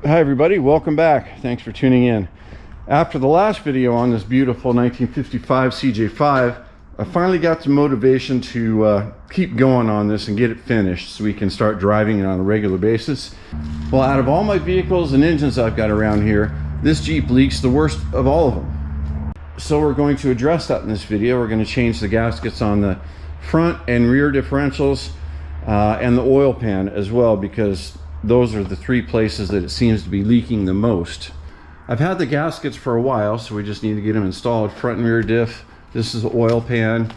Hi everybody, welcome back. Thanks for tuning in. After the last video on this beautiful 1955 CJ5, I finally got the motivation to keep going on this and get it finished so we can start driving it on a regular basis. Well, out of all my vehicles and engines I've got around here, this Jeep leaks the worst of all of them. So we're going to address that in this video. We're going to change the gaskets on the front and rear differentials and the oil pan as well, because those are the three places that it seems to be leaking the most. I've had the gaskets for a while, so we just need to get them installed. Front and rear diff. This is the oil pan.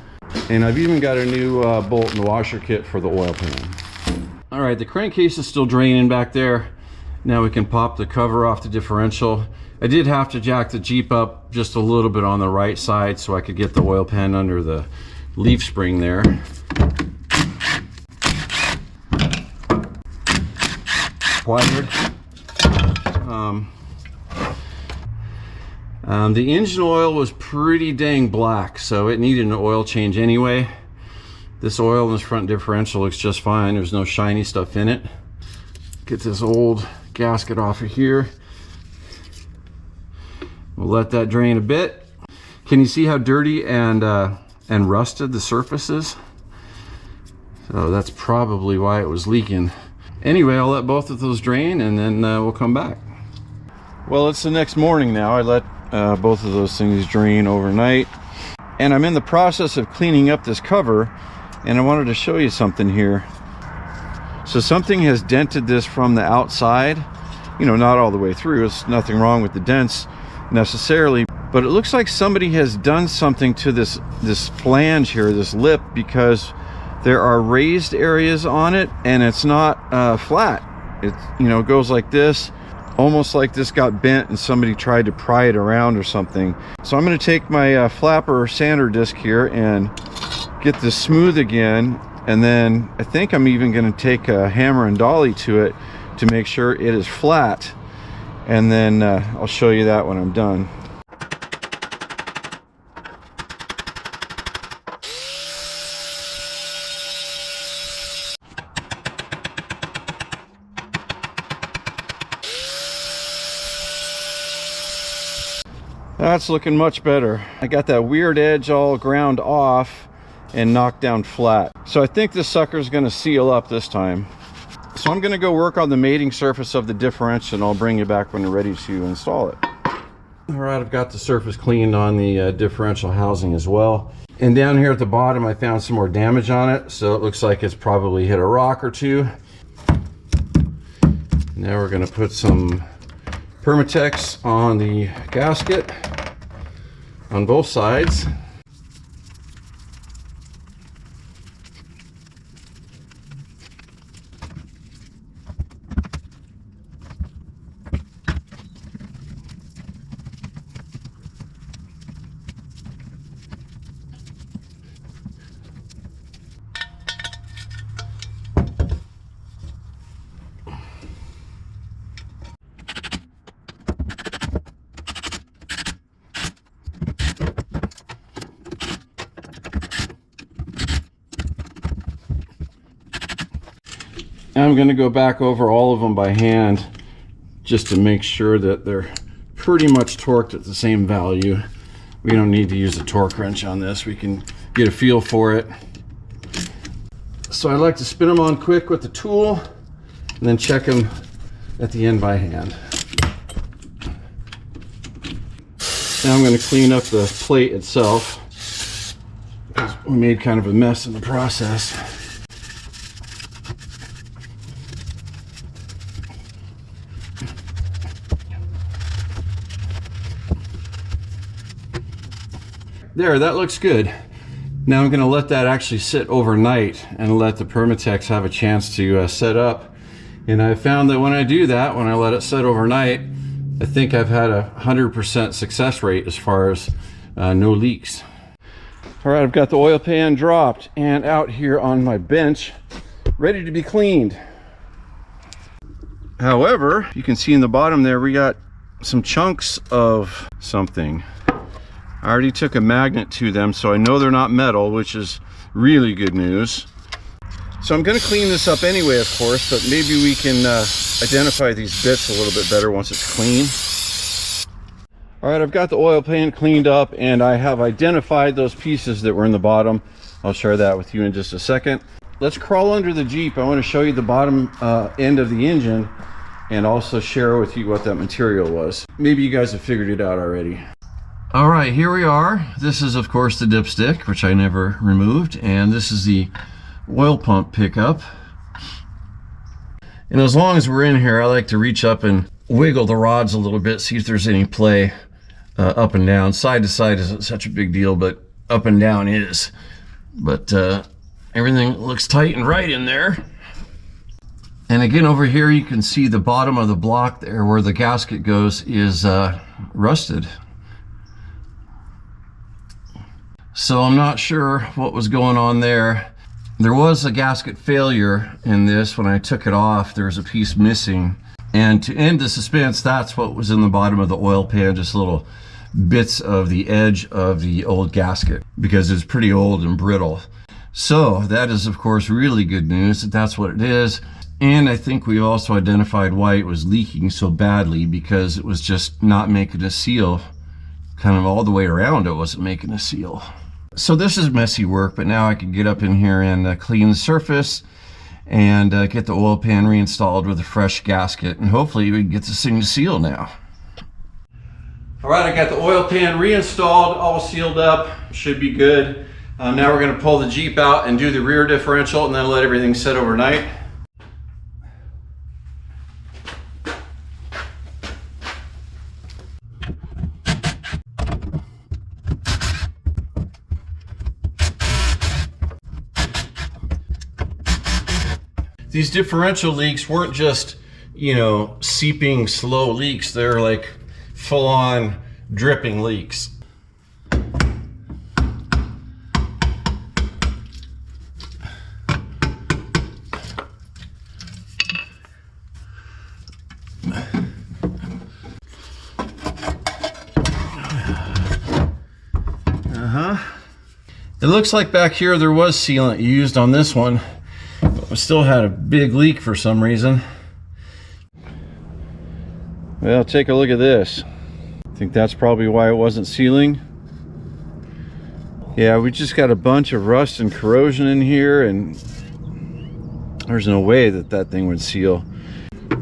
And I've even got a new bolt and washer kit for the oil pan. All right, the crankcase is still draining back there. Now we can pop the cover off the differential. I did have to jack the Jeep up just a little bit on the right side so I could get the oil pan under the leaf spring there. Wired. The engine oil was pretty dang black, so it needed an oil change anyway. This oil in this front differential looks just fine. There's no shiny stuff in it. Get this old gasket off of here. We'll let that drain a bit. Can you see how dirty and rusted the surface is? So that's probably why it was leaking. Anyway, I'll let both of those drain and then we'll come back. Well, it's the next morning now. I let both of those things drain overnight. And I'm in the process of cleaning up this cover, and I wanted to show you something here. So something has dented this from the outside. You know, not all the way through. There's nothing wrong with the dents necessarily, but it looks like somebody has done something to this flange here, this lip, because there are raised areas on it and it's not flat. It, you know, goes like this, almost like this got bent and somebody tried to pry it around or something. So I'm going to take my flapper sander disc here and get this smooth again, and then I think I'm even going to take a hammer and dolly to it to make sure it is flat, and then I'll show you that when I'm done. That's looking much better. I got that weird edge all ground off and knocked down flat. So I think this sucker is going to seal up this time. So I'm going to go work on the mating surface of the differential, and I'll bring you back when we're ready to install it. All right, I've got the surface cleaned on the differential housing as well. And down here at the bottom, I found some more damage on it. So it looks like it's probably hit a rock or two. Now we're going to put some Permatex on the gasket on both sides. I'm going to go back over all of them by hand just to make sure that they're pretty much torqued at the same value. We don't need to use a torque wrench on this. We can get a feel for it. So I like to spin them on quick with the tool and then check them at the end by hand. Now I'm going to clean up the plate itself, because we made kind of a mess in the process. There, that looks good. Now I'm going to let that actually sit overnight and let the Permatex have a chance to set up. And I found that when I do that, when I let it sit overnight, I think I've had 100% success rate as far as no leaks. All right, I've got the oil pan dropped and out here on my bench, ready to be cleaned. However, you can see in the bottom there, we got some chunks of something. I already took a magnet to them, so I know they're not metal, which is really good news. So I'm going to clean this up anyway, of course, but maybe we can identify these bits a little bit better once it's clean. All right, I've got the oil pan cleaned up and I have identified those pieces that were in the bottom. I'll share that with you in just a second. Let's crawl under the Jeep. I want to show you the bottom end of the engine and also share with you what that material was. Maybe you guys have figured it out already. All right, here we are. This is, of course, the dipstick, which I never removed, and this is the oil pump pickup. And as long as we're in here, I like to reach up and wiggle the rods a little bit, see if there's any play up and down. Side to side isn't such a big deal, but up and down is. But everything looks tight and right in there. And again, over here you can see the bottom of the block there where the gasket goes is rusted. So I'm not sure what was going on there. There was a gasket failure in this. When I took it off, there was a piece missing. And to end the suspense, that's what was in the bottom of the oil pan, just little bits of the edge of the old gasket, because it's pretty old and brittle. So that is, of course, really good news that that's what it is. And I think we also identified why it was leaking so badly, because it was just not making a seal. Kind of all the way around, it wasn't making a seal. So this is messy work, but now I can get up in here and clean the surface and get the oil pan reinstalled with a fresh gasket, and hopefully we can get this thing to seal now. All right, I got the oil pan reinstalled, all sealed up, should be good. Now we're going to pull the Jeep out and do the rear differential and then let everything sit overnight. These differential leaks weren't just, you know, seeping slow leaks. They're like full-on dripping leaks. It looks like back here there was sealant used on this one, but we still had a big leak for some reason. Well, take a look at this. I think that's probably why it wasn't sealing. Yeah, we just got a bunch of rust and corrosion in here, and there's no way that that thing would seal.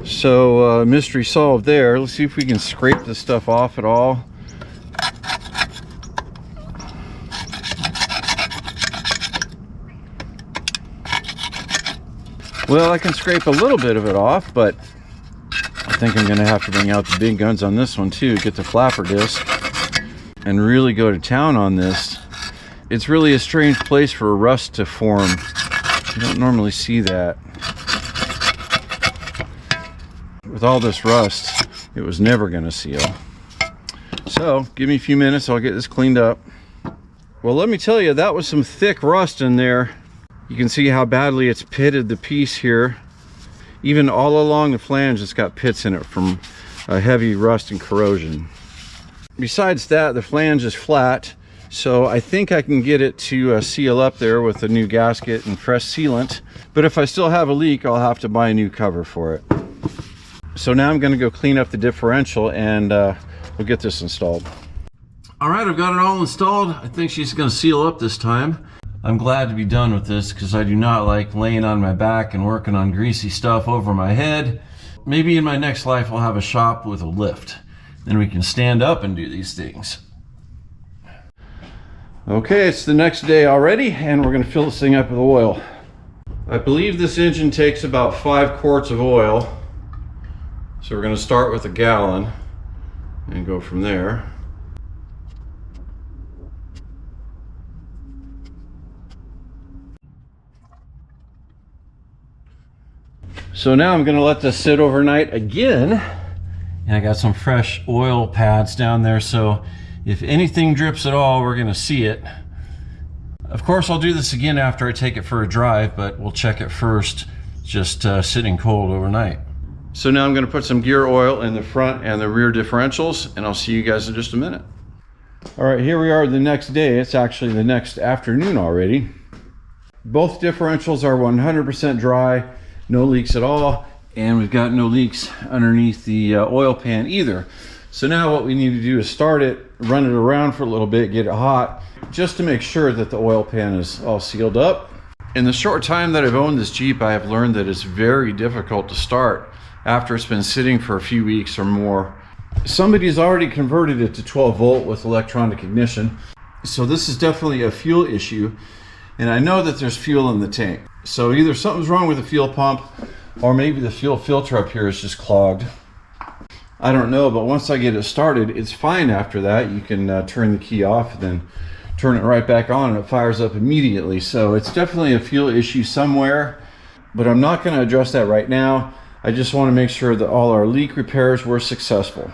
So mystery solved there. Let's see if we can scrape this stuff off at all. Well, I can scrape a little bit of it off, but I think I'm gonna have to bring out the big guns on this one too, get the flapper disc and really go to town on this. It's really a strange place for a rust to form. You don't normally see that. With all this rust, it was never gonna seal. So give me a few minutes, I'll get this cleaned up. Well, let me tell you, that was some thick rust in there. You can see how badly it's pitted the piece here. Even all along the flange, it's got pits in it from heavy rust and corrosion. Besides that, the flange is flat, so I think I can get it to seal up there with a new gasket and fresh sealant. But if I still have a leak, I'll have to buy a new cover for it. So now I'm going to go clean up the differential and we'll get this installed. All right, I've got it all installed. I think she's going to seal up this time. I'm glad to be done with this because I do not like laying on my back and working on greasy stuff over my head. Maybe in my next life I'll have a shop with a lift. Then we can stand up and do these things. Okay, it's the next day already and we're going to fill this thing up with oil. I believe this engine takes about 5 quarts of oil. So we're going to start with a gallon and go from there. So now I'm going to let this sit overnight again, and I got some fresh oil pads down there, so if anything drips at all, we're going to see it. Of course, I'll do this again after I take it for a drive, but we'll check it first, just sitting cold overnight. So now I'm going to put some gear oil in the front and the rear differentials, and I'll see you guys in just a minute. All right, here we are the next day. It's actually the next afternoon already. both differentials are 100% dry, no leaks at all, and we've got no leaks underneath the oil pan either. So now what we need to do is start it, run it around for a little bit, get it hot, just to make sure that the oil pan is all sealed up. In the short time that I've owned this Jeep, I have learned that it's very difficult to start after it's been sitting for a few weeks or more. Somebody's already converted it to 12 volt with electronic ignition. So this is definitely a fuel issue. And I know that there's fuel in the tank. So either something's wrong with the fuel pump, or maybe the fuel filter up here is just clogged. I don't know, but once I get it started, it's fine after that. You can turn the key off and then turn it right back on and it fires up immediately. So it's definitely a fuel issue somewhere, but I'm not going to address that right now. I just want to make sure that all our leak repairs were successful.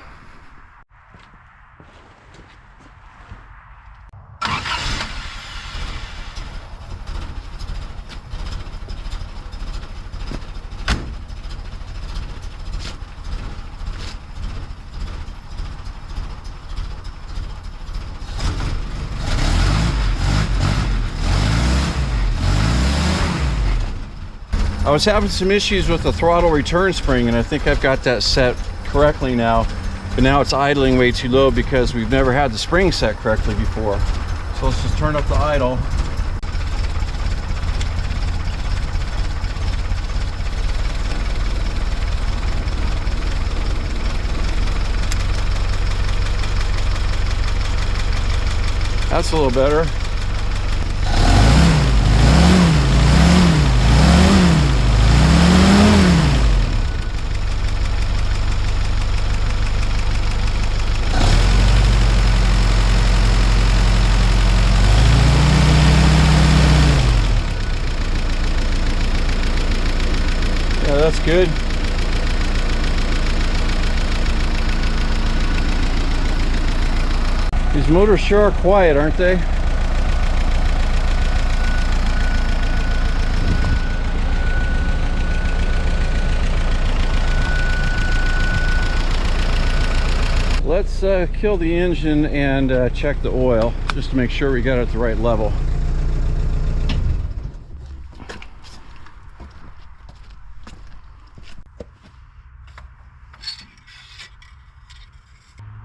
I was having some issues with the throttle return spring, and I think I've got that set correctly now, but now it's idling way too low because we've never had the spring set correctly before. So let's just turn up the idle. That's a little better. That's good. These motors sure are quiet, aren't they? Let's kill the engine and check the oil just to make sure we got it at the right level.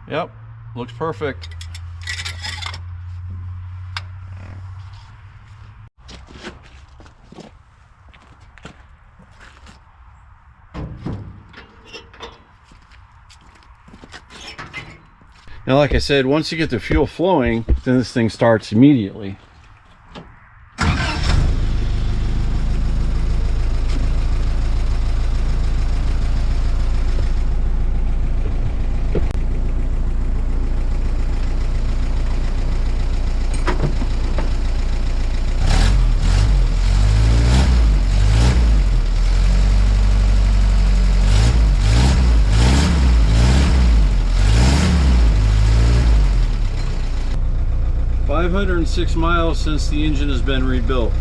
Yep, looks perfect. Now, like I said, once you get the fuel flowing, then this thing starts immediately. 506 miles since the engine has been rebuilt.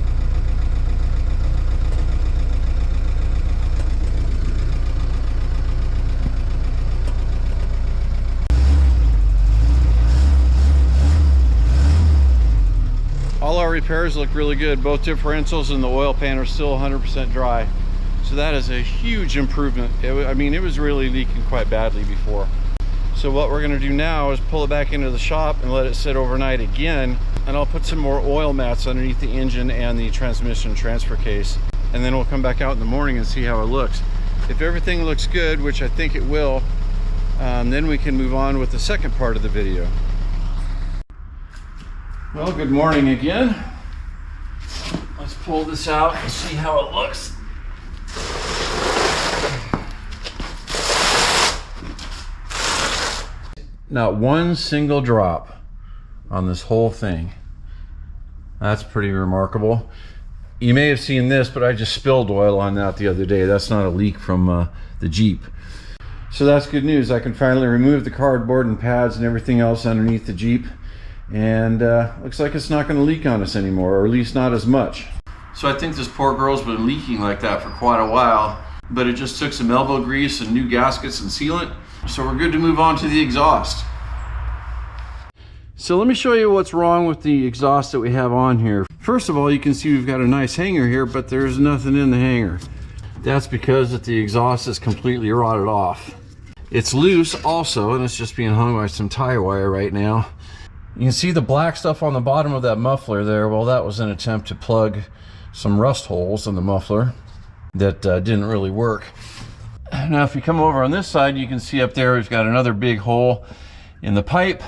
All our repairs look really good. Both differentials and the oil pan are still 100% dry. So that is a huge improvement. I mean, it was really leaking quite badly before. So what we're going to do now is pull it back into the shop and let it sit overnight again, and I'll put some more oil mats underneath the engine and the transmission transfer case, and then we'll come back out in the morning and see how it looks. If everything looks good, which I think it will, then we can move on with the second part of the video. Well, good morning again. Let's pull this out and see how it looks. Not one single drop on this whole thing. That's pretty remarkable. You may have seen this, but I just spilled oil on that the other day. That's not a leak from the Jeep. So that's good news. I can finally remove the cardboard and pads and everything else underneath the Jeep. And looks like it's not going to leak on us anymore, or at least not as much. So I think this poor girl's been leaking like that for quite a while, but it just took some elbow grease and new gaskets and sealant. So we're good to move on to the exhaust. So let me show you what's wrong with the exhaust that we have on here. First of all, you can see we've got a nice hanger here, but there's nothing in the hanger. That's because the exhaust is completely rotted off. It's loose also, and it's just being hung by some tie wire right now. You can see the black stuff on the bottom of that muffler there. Well, that was an attempt to plug some rust holes in the muffler that didn't really work. Now if you come over on this side, you can see up there we've got another big hole in the pipe.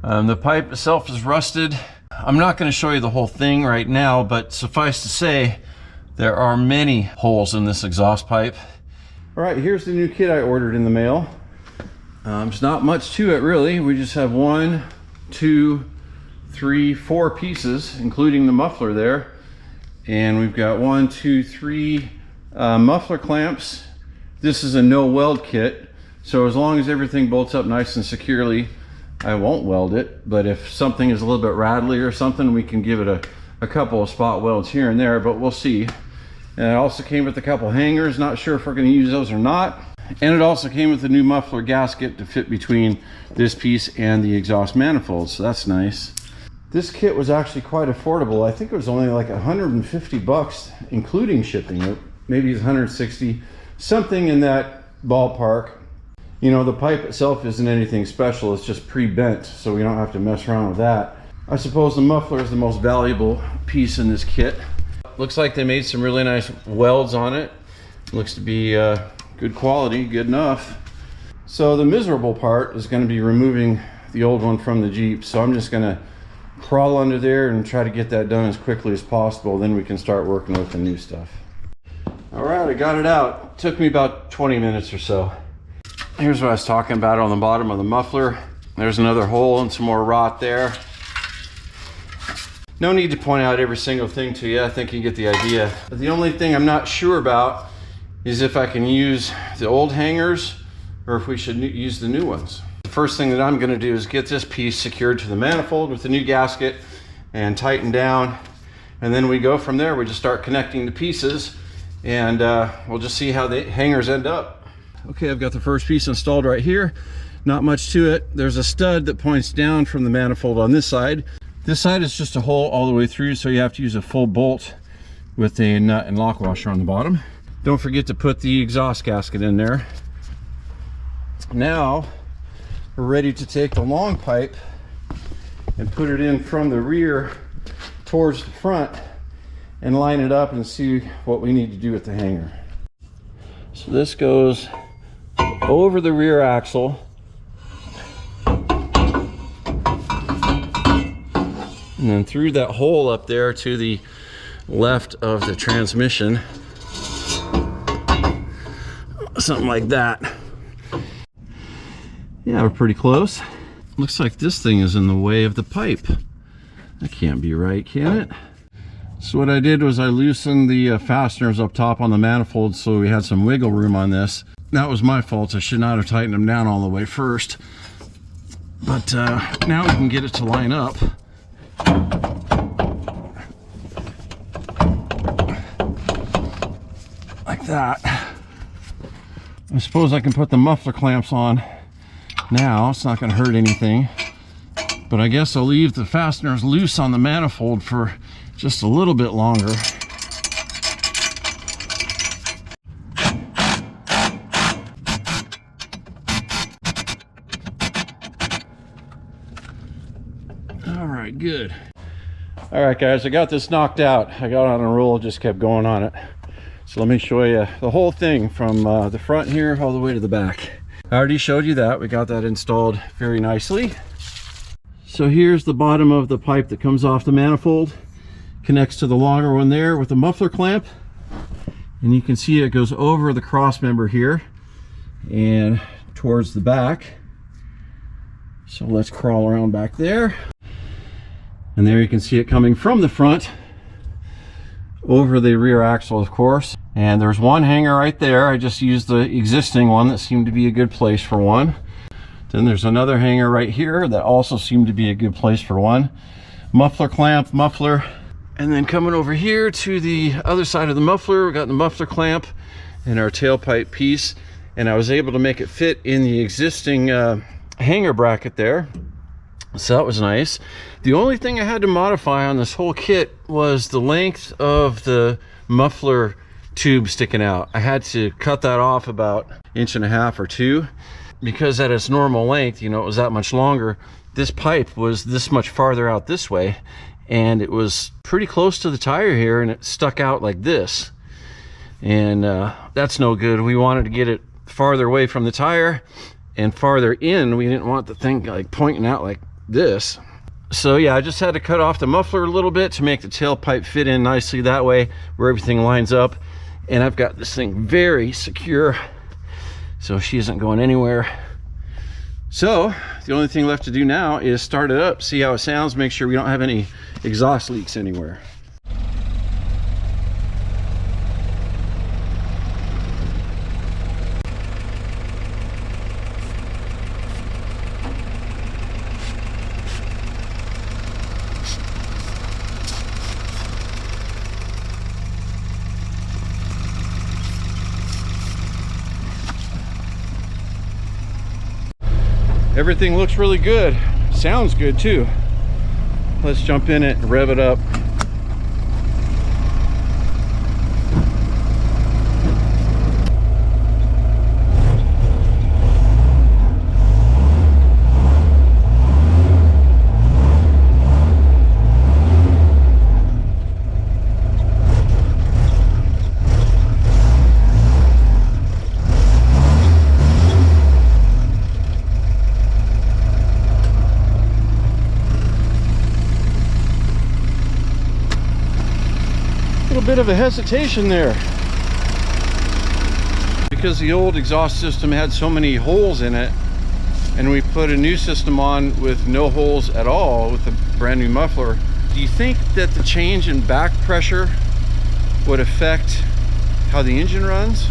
The pipe itself is rusted. I'm not going to show you the whole thing right now, but suffice to say there are many holes in this exhaust pipe. All right, here's the new kit I ordered in the mail. There's not much to it really. We just have 1, 2, 3, 4 pieces, including the muffler there. And we've got 1, 2, 3 muffler clamps. This is a no weld kit, so as long as everything bolts up nice and securely, I won't weld it. But if something is a little bit rattly or something, we can give it a couple of spot welds here and there, but we'll see. And it also came with a couple hangers, not sure if we're going to use those or not. And it also came with a new muffler gasket to fit between this piece and the exhaust manifold, so that's nice. This kit was actually quite affordable. I think it was only like 150 bucks, including shipping. Maybe it's 160, something in that ballpark. You know, the pipe itself isn't anything special. It's just pre-bent, so we don't have to mess around with that. I suppose the muffler is the most valuable piece in this kit. Looks like they made some really nice welds on it. Looks to be good quality, good enough. So the miserable part is going to be removing the old one from the Jeep. So I'm just going to crawl under there and try to get that done as quickly as possible. Then we can start working with the new stuff. All right, I got it out. It took me about 20 minutes or so. Here's what I was talking about on the bottom of the muffler. There's another hole and some more rot there. No need to point out every single thing to you. I think you get the idea. But the only thing I'm not sure about is if I can use the old hangers or if we should use the new ones. The first thing that I'm going to do is get this piece secured to the manifold with the new gasket and tighten down. And then we go from there. We just start connecting the pieces and we'll just see how the hangers end up. Okay, I've got the first piece installed right here. Not much to it. There's a stud that points down from the manifold on this side. This side is just a hole all the way through, so you have to use a full bolt with a nut and lock washer on the bottom. Don't forget to put the exhaust gasket in there. Now we're ready to take the long pipe and put it in from the rear towards the front and line it up and see what we need to do with the hanger. So this goes over the rear axle and then through that hole up there to the left of the transmission. Something like that. Yeah, we're pretty close. Looks like this thing is in the way of the pipe. That can't be right, can it? So what I did was I loosened the fasteners up top on the manifold so we had some wiggle room on this. That was my fault. I should not have tightened them down all the way first. But now we can get it to line up. Like that. I suppose I can put the muffler clamps on now. It's not going to hurt anything. But I guess I'll leave the fasteners loose on the manifold for just a little bit longer. All right, good. All right, guys, I got this knocked out. I got on a roll, just kept going on it. So let me show you the whole thing from the front here all the way to the back. I already showed you that. We got that installed very nicely. So here's the bottom of the pipe that comes off the manifold. Connects to the longer one there with a muffler clamp. And you can see it goes over the cross member here and towards the back. So let's crawl around back there. And there you can see it coming from the front over the rear axle, of course. And there's one hanger right there. I just used the existing one that seemed to be a good place for one. Then there's another hanger right here that also seemed to be a good place for one. Muffler clamp, muffler. And then coming over here to the other side of the muffler, we got the muffler clamp and our tailpipe piece. And I was able to make it fit in the existing hanger bracket there. So that was nice. The only thing I had to modify on this whole kit was the length of the muffler tube sticking out. I had to cut that off about 1.5 or 2 inches, because at its normal length, you know, it was that much longer. This pipe was this much farther out this way, and it was pretty close to the tire here, and it stuck out like this. And that's no good. We wanted to get it farther away from the tire and farther in. We didn't want the thing like pointing out like this. So yeah, I just had to cut off the muffler a little bit to make the tailpipe fit in nicely that way, where everything lines up. And I've got this thing very secure, so she isn't going anywhere. So the only thing left to do now is start it up, see how it sounds, make sure we don't have any exhaust leaks anywhere. Everything looks really good. Sounds good too. Let's jump in it and rev it up. Bit of a hesitation there because the old exhaust system had so many holes in it, and we put a new system on with no holes at all with a brand new muffler. Do you think that the change in back pressure would affect how the engine runs?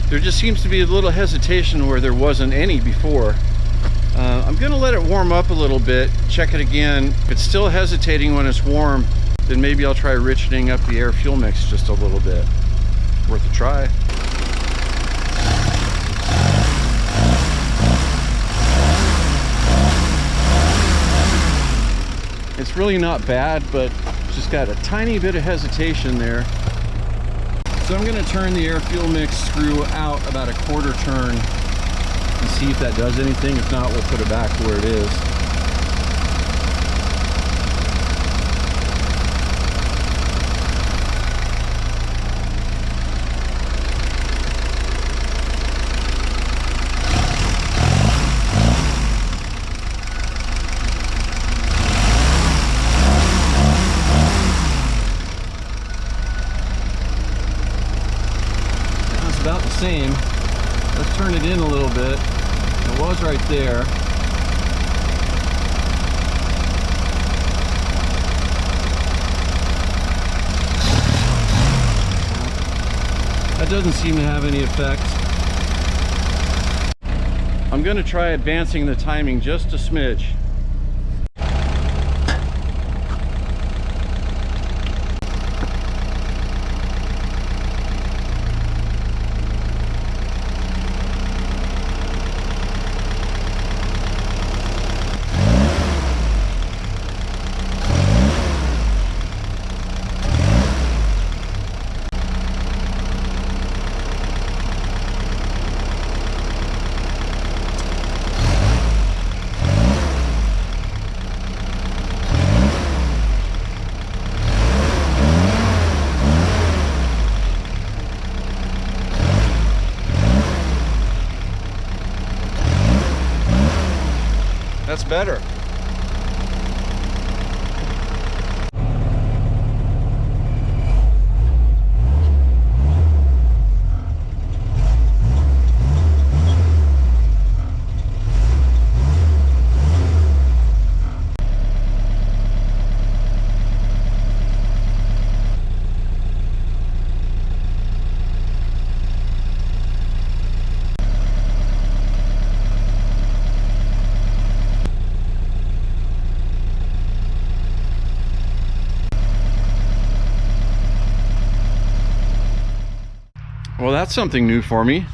There just seems to be a little hesitation where there wasn't any before. I'm gonna let it warm up a little bit, check it again. If it's still hesitating when it's warm, then maybe I'll try richening up the air fuel mix just a little bit. Worth a try. It's really not bad, but just got a tiny bit of hesitation there. So I'm gonna turn the air fuel mix screw out about a 1/4 turn and see if that does anything. If not, we'll put it back where it is. Now it's about the same. Let's turn it in a little bit. It was right there. That doesn't seem to have any effect. I'm going to try advancing the timing just a smidge. That's better. Well, that's something new for me.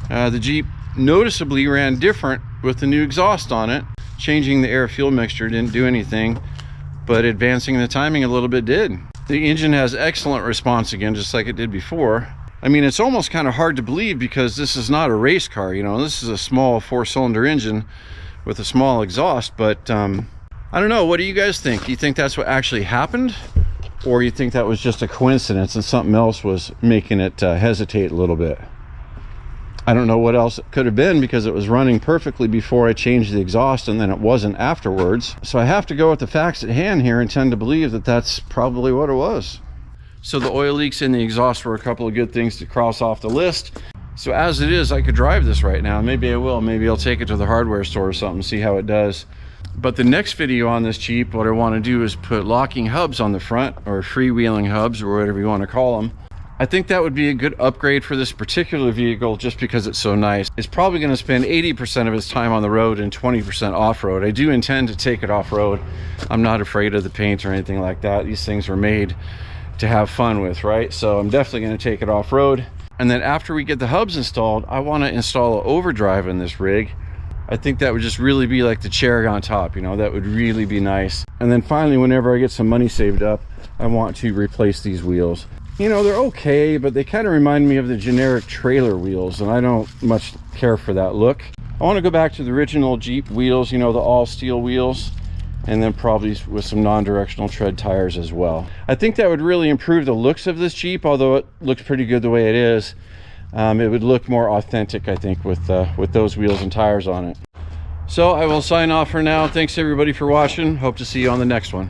The Jeep noticeably ran different with the new exhaust on it. Changing the air-fuel mixture didn't do anything, but advancing the timing a little bit did. The engine has excellent response again, just like it did before. I mean, it's almost kind of hard to believe because this is not a race car, you know. This is a small 4-cylinder engine with a small exhaust, but I don't know. What do you guys think? Do you think that's what actually happened? Or you think that was just a coincidence and something else was making it hesitate a little bit? I don't know what else it could have been, because it was running perfectly before I changed the exhaust and then it wasn't afterwards. So I have to go with the facts at hand here and tend to believe that that's probably what it was. So the oil leaks in the exhaust were a couple of good things to cross off the list. So as it is, I could drive this right now. Maybe I will. Maybe I'll take it to the hardware store or something, see how it does. But the next video on this Jeep, what I want to do is put locking hubs on the front, or freewheeling hubs, or whatever you want to call them. I think that would be a good upgrade for this particular vehicle just because it's so nice. It's probably going to spend 80% of its time on the road and 20% off-road. I do intend to take it off-road. I'm not afraid of the paint or anything like that. These things were made to have fun with, right? So I'm definitely going to take it off-road. And then after we get the hubs installed, I want to install an overdrive in this rig. I think that would just really be like the cherry on top, you know. That would really be nice. And then finally, whenever I get some money saved up, I want to replace these wheels. You know, they're okay, but they kind of remind me of the generic trailer wheels, and I don't much care for that look. I want to go back to the original Jeep wheels, you know, the all steel wheels, and then probably with some non-directional tread tires as well. I think that would really improve the looks of this Jeep, although it looks pretty good the way it is. It would look more authentic, I think, with those wheels and tires on it. So I will sign off for now. Thanks everybody for watching. Hope to see you on the next one.